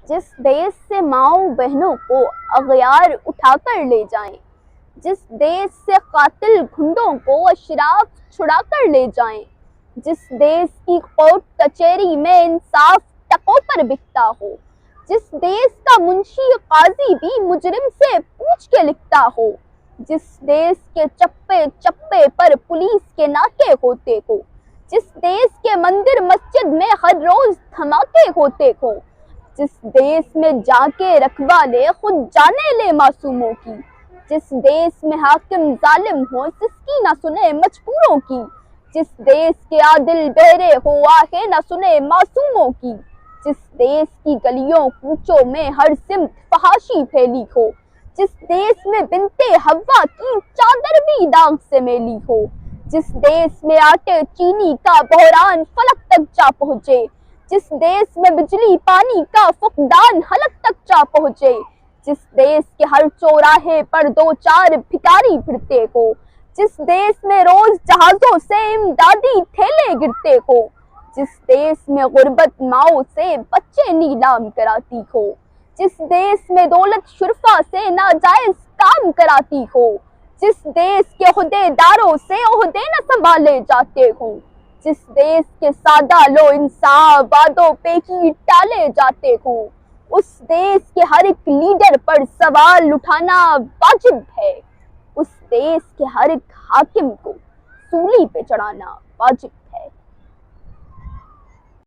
جس دیش سے ماؤں بہنوں کو اغیار اٹھا کر لے جائیں، جس دیش سے قاتل گھنڈوں کو اشراف چھڑا کر لے جائیں، جس دیش کی کورٹ کچہری میں انصاف ٹکوں پر بکتا ہو، جس دیش کا منشی قاضی بھی مجرم سے پوچھ کے لکھتا ہو، جس دیش کے چپے چپے پر پولیس کے ناکے ہوتے ہو، جس دیش کے مندر مسجد میں ہر روز دھماکے ہوتے ہو، جس دیش میں جا کے رکھوالے خود جانے لے معصوموں کی، جس دیش میں حاکم ظالم ہو سسکی نہ سنے مجبوروں کی، جس دیش کے عادل بہرے ہو آہیں نہ سنے معصوموں کی، جس دیش کی گلیوں کوچوں میں ہر سمت فحاشی پھیلی ہو، جس دیش میں بنتے حوا کی چادر بھی داغ سے میلی ہو، جس دیش میں آٹے چینی کا بحران فلک تک جا پہنچے، جس دیش میں بجلی پانی کا فقدان حلق تک جا پہنچے، جس دیش کے ہر چوراہے پر دو چار بھکاری پھرتے ہو، جس دیش میں روز جہازوں سے امدادی تھیلے گرتے ہو، جس دیش میں غربت ماؤں سے بچے نیلام کراتی ہو، جس دیش میں دولت شرفا سے ناجائز کام کراتی ہو، جس دیش کے عہدے داروں سے عہدے نہ سنبھالے جاتے ہوں، جس دیش کے سادہ لو انسان وعدوں پہ ہی ٹالے جاتے ہوں، اس دیش کے ہر ایک لیڈر پر سوال اٹھانا واجب ہے، اس دیش کے ہر ایک حاکم کو سولی پہ چڑھانا واجب ہے۔